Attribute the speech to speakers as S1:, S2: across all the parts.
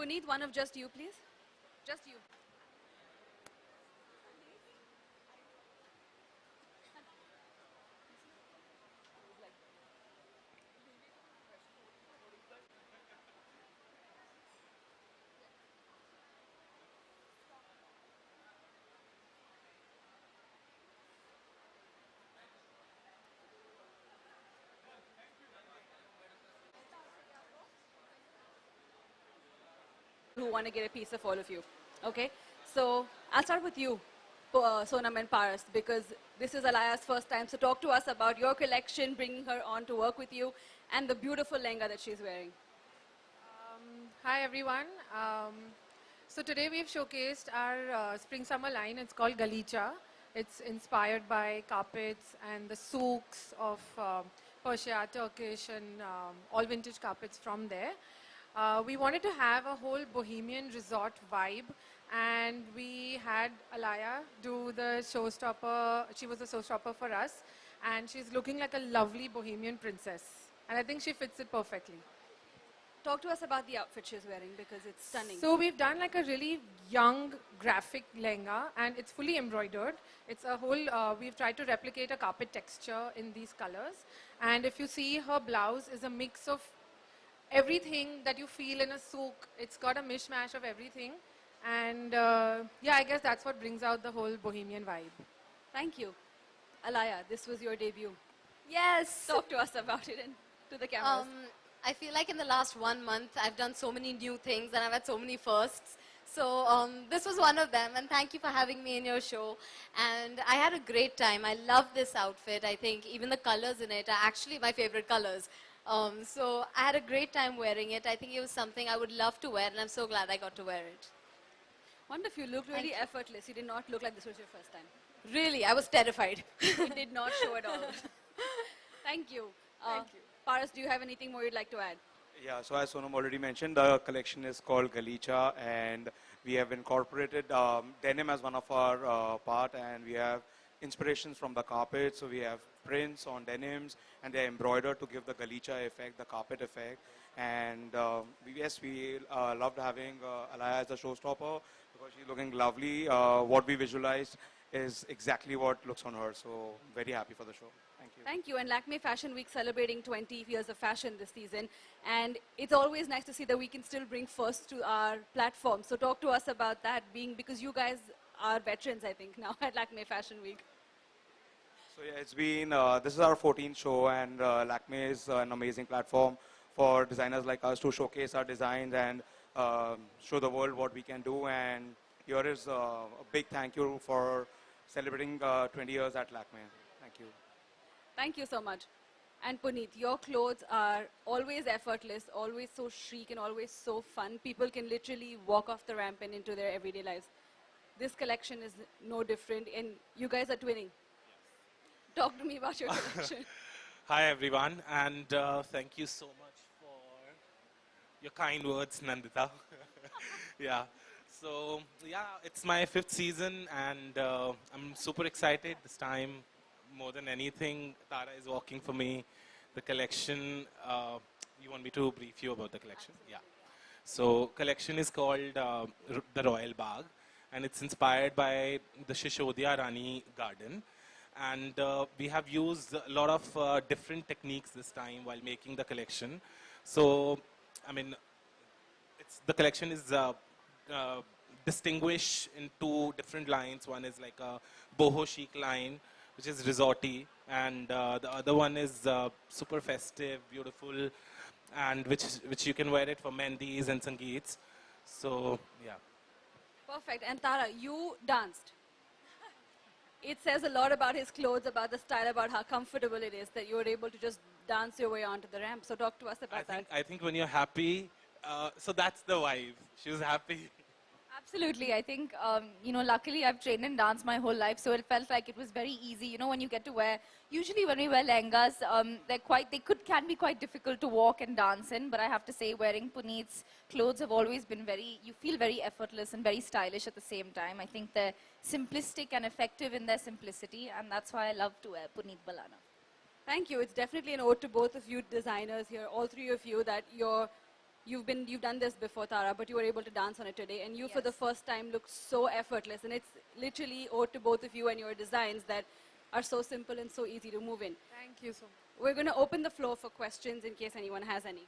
S1: Puneet, one of just you, please. Just you. Who want to get a piece of all of you. Okay, so I'll start with you, Sonam and Paras, because this is Alaya's first time. So talk to us about your collection, bringing her on to work with you, and the beautiful lehenga that she's wearing.
S2: Hi everyone. So today we've showcased our spring summer line. It's called Galicha. It's inspired by carpets and the souks of Persia, Turkish and all vintage carpets from there. We wanted to have a whole bohemian resort vibe, and we had Alaya do the showstopper. She was the showstopper for us, and she's looking like a lovely bohemian princess. And I think she fits it perfectly.
S1: Talk to us about the outfit she's wearing because it's stunning.
S2: So we've done like a really young graphic lehenga, and it's fully embroidered. It's a whole, we've tried to replicate a carpet texture in these colors. And if you see, her blouse is a mix of everything that you feel in a souk. It's got a mishmash of everything. And yeah, I guess that's what brings out the whole bohemian vibe.
S1: Thank you. Alaya, this was your debut.
S3: Yes.
S1: Talk to us about it and to the cameras.
S3: I feel like in the last 1 month, I've done so many new things and I've had so many firsts. So this was one of them, and thank you for having me in your show. And I had a great time. I love this outfit. I think even the colors in it are actually my favorite colors. So I had a great time wearing it. I think it was something I would love to wear, and I'm so glad I got to wear it.
S1: Wonderful. You looked
S3: Thank
S1: really
S3: you.
S1: effortless. You did not look like this was your first time.
S3: Really, I was terrified.
S1: It did not show at all. Thank you.
S2: Thank you.
S1: Paras, do you have anything more you'd like to add?
S4: Yeah, so as Sonam already mentioned, the collection is called Galicha, and we have incorporated denim as one of our part, and we have inspirations from the carpet. So we have prints on denims, and they're embroidered to give the Galicha effect, the carpet effect. And yes, we loved having Alaya as a showstopper because she's looking lovely. What we visualized is exactly what looks on her. So very happy for the show. Thank you.
S1: Thank you. And Lakme Fashion Week celebrating 20 years of fashion this season. And it's always nice to see that we can still bring first to our platform. So talk to us about that, being because you guys are veterans, I think, now at Lakme Fashion Week.
S4: So yeah, it's been, this is our 14th show, and Lakme is an amazing platform for designers like us to showcase our designs and show the world what we can do. And here is a big thank you for celebrating 20 years at Lakme. Thank you.
S1: Thank you so much. And Puneet, your clothes are always effortless, always so chic, and always so fun. People can literally walk off the ramp and into their everyday lives. This collection is no different, and you guys are twinning. Talk to me about your collection.
S5: Hi everyone, and thank you so much for your kind words, Nandita. Yeah, so yeah, it's my 5th season, and I'm super excited this time. More than anything, Tara is walking for me. The collection, you want me to brief you about the collection? Yeah. So collection is called the Royal Bagh, and it's inspired by the Shishodia Rani garden. And we have used a lot of different techniques this time while making the collection. So, I mean, the collection is distinguished in 2 different lines. One is like a boho chic line, which is resorty, and the other one is super festive, beautiful, and which you can wear it for mehndis and sangeets. So, yeah.
S1: Perfect. And Tara, you danced. It says a lot about his clothes, about the style, about how comfortable it is that you were able to just dance your way onto the ramp. So talk to us about that.
S5: I think when you're happy, so that's the vibe. She was happy.
S6: Absolutely. I think, luckily I've trained in dance my whole life, so it felt like it was very easy. You know, when you get to wear, usually when we wear lehengas, can be quite difficult to walk and dance in, but I have to say wearing Puneet's clothes have always been you feel very effortless and very stylish at the same time. I think they're simplistic and effective in their simplicity, and that's why I love to wear Puneet Ballana.
S1: Thank you. It's definitely an ode to both of you designers here, all 3 of you, that you're you've done this before, Tara, but you were able to dance on it today, and you for the
S6: Yes.
S1: first time look so effortless, and it's literally owed to both of you and your designs that are so simple and so easy to move in.
S2: Thank you so much.
S1: We're going to open the floor for questions in case anyone has any.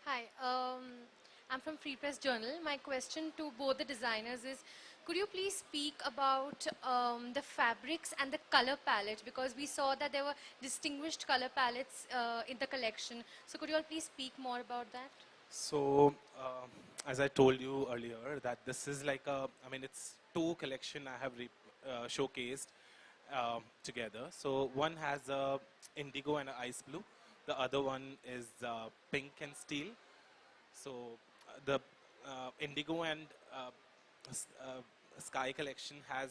S7: Hi, I'm from Free Press Journal. My question to both the designers is, could you please speak about the fabrics and the color palette? Because we saw that there were distinguished color palettes in the collection. So could you all please speak more about that?
S5: So, as I told you earlier, that this is like it's two collection I have showcased together. So one has a indigo and a ice blue. The other one is pink and steel. So the indigo and sky collection has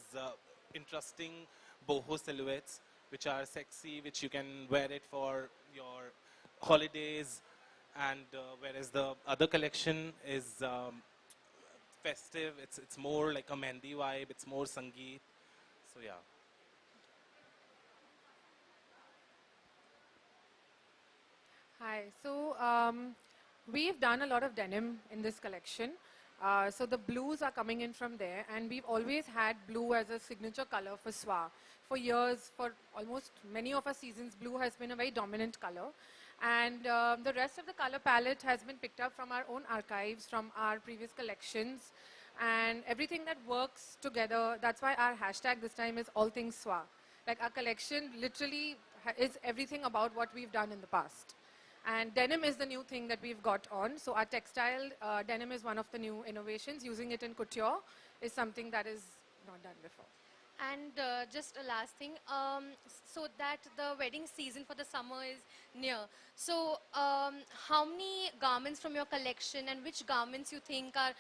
S5: interesting boho silhouettes, which are sexy, which you can wear it for your holidays. And whereas the other collection is festive, it's more like a Mehndi vibe, it's more Sangeet. So yeah.
S2: Hi. So we've done a lot of denim in this collection. So the blues are coming in from there, and we've always had blue as a signature color for SWA. For years, for almost many of our seasons, blue has been a very dominant color. And the rest of the color palette has been picked up from our own archives, from our previous collections, and everything that works together. That's why our hashtag this time is All Things SWA. Like, our collection literally is everything about what we've done in the past. And denim is the new thing that we've got on. So our textile denim is one of the new innovations. Using it in couture is something that is not done before.
S7: And just a last thing, so that the wedding season for the summer is near. So how many garments from your collection and which garments you think are,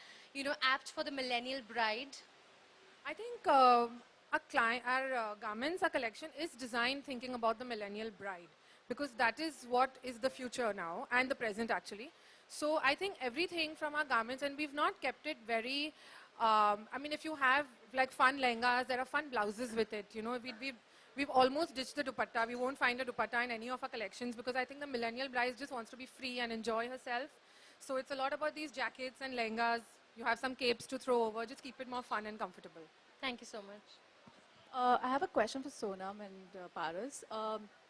S7: apt for the millennial bride?
S2: I think our garments, our collection is designed thinking about the millennial bride, because that is what is the future now and the present actually. So I think everything from our garments, and we've not kept it very, if you have like fun lehengas, there are fun blouses with it. We've almost ditched the dupatta. We won't find a dupatta in any of our collections, because I think the millennial bride just wants to be free and enjoy herself. So it's a lot about these jackets and lehengas. You have some capes to throw over. Just keep it more fun and comfortable.
S7: Thank you so much.
S8: I have a question for Sonam and Paras.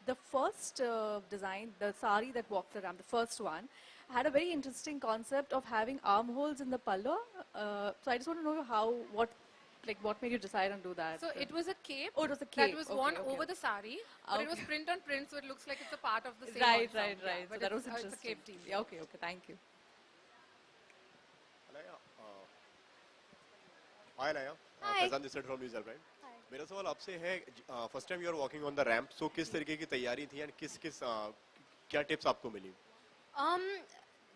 S8: The first design, the sari that walked the ramp, the first one, had a very interesting concept of having armholes in the pallu. So I just want to know what made you decide on do that?
S2: So it was a cape.
S8: Oh, it was a cape.
S2: That was
S8: Okay,
S2: worn
S8: okay.
S2: over the sari, but it was
S8: Okay.
S2: print on print, so it looks like it's a part of the same
S8: Right,
S2: ensemble.
S8: right,
S2: Yeah,
S8: right.
S2: but
S8: So that was
S2: it's a
S8: interesting.
S2: cape team.
S8: Yeah, okay, thank you.
S9: Hi Laya,
S3: Hi.
S9: Faizan this side from News Albright. मेरा सवाल आपसे है first time you are walking on the ramp so किस तरीके की तैयारी थी and क्या टिप्स आपको मिली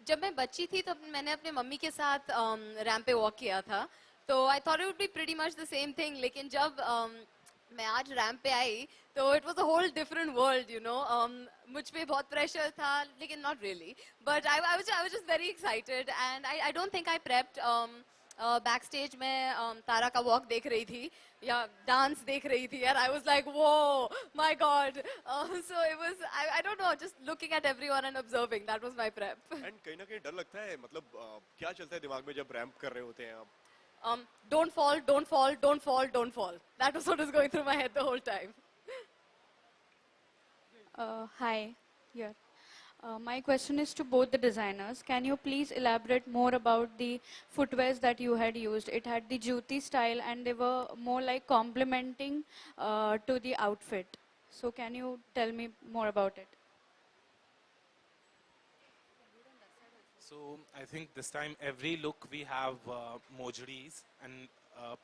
S3: जब मैं बच्ची थी तब मैंने अपने मम्मी के साथ रैंप पे वॉक किया था, तो I thought it would be pretty much the same thing. लेकिन जब मैं आज रैंप पे आई तो it was a whole different world, मुझ पे बहुत प्रेशर था, लेकिन not really, but I was just very excited and I don't think I prepped. Backstage में तारा का वॉक देख रही थी या डांस देख रही थी, and I was like, whoa, my God. So it was, I don't know, just looking at everyone and observing. That was my prep.
S9: And कहीं ना कहीं डर लगता है मतलब क्या चलता है दिमाग में जब रैंप कर रहे होते हैं आप
S3: Don't fall, don't fall, don't fall, don't fall. That was what was going through my head the whole time.
S10: Hi, here. My question is to both the designers. Can you please elaborate more about the footwears that you had used? It had the juti style and they were more like complementing to the outfit. So can you tell me more about it?
S5: So I think this time every look we have mojris and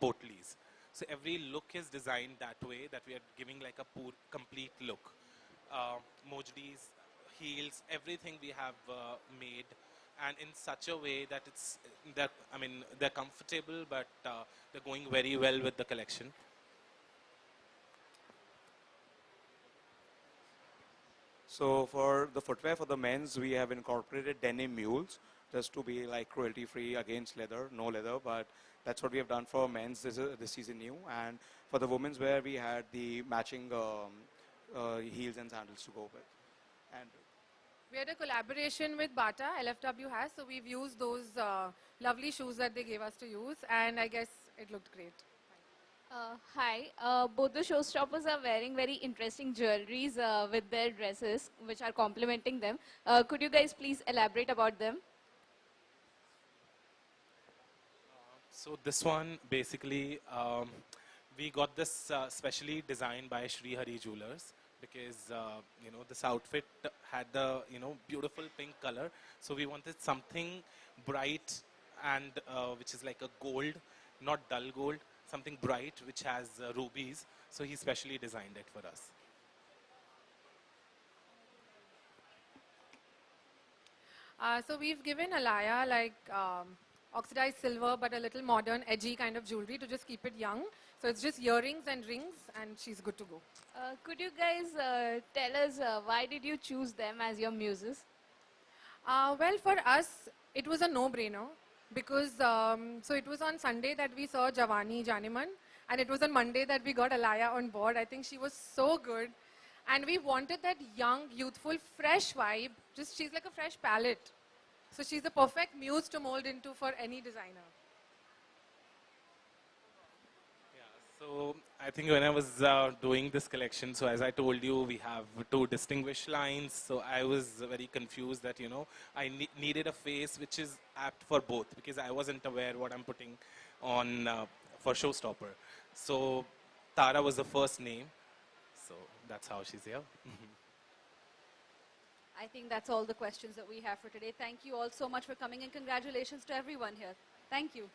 S5: potlis. So every look is designed that way, that we are giving like a complete look. Mojris, heels, everything we have made, and in such a way that they're comfortable, but they're going very well with the collection.
S4: So for the footwear for the men's, we have incorporated denim mules just to be like cruelty free against leather, no leather, but that's what we have done for men's this season new. And for the women's wear, we had the matching heels and sandals to go with. Andrew.
S2: We had a collaboration with Bata, LFW has, so we've used those lovely shoes that they gave us to use, and I guess it looked great.
S6: Hi, both the showstoppers are wearing very interesting jewelries with their dresses, which are complementing them. Could you guys please elaborate about them?
S5: So this one, basically, we got this specially designed by Sri Hari Jewelers because, this outfit had the, beautiful pink color. So we wanted something bright and which is like a gold, not dull gold, something bright which has rubies. So he specially designed it for us.
S2: So we've given Alaya like oxidized silver, but a little modern, edgy kind of jewelry to just keep it young. So it's just earrings and rings, and she's good to go.
S6: Could you guys tell us why did you choose them as your muses?
S2: Well, for us, it was a no-brainer because so it was on Sunday that we saw Javani Janiman, and it was on Monday that we got Alaya on board. I think she was so good, and we wanted that young, youthful, fresh vibe. Just she's like a fresh palette, so she's the perfect muse to mold into for any designer.
S5: So I think when I was doing this collection, so as I told you, we have two distinguished lines. So I was very confused that, I needed a face which is apt for both because I wasn't aware what I'm putting on for Showstopper. So Tara was the first name. So that's how she's here.
S1: I think that's all the questions that we have for today. Thank you all so much for coming and congratulations to everyone here. Thank you.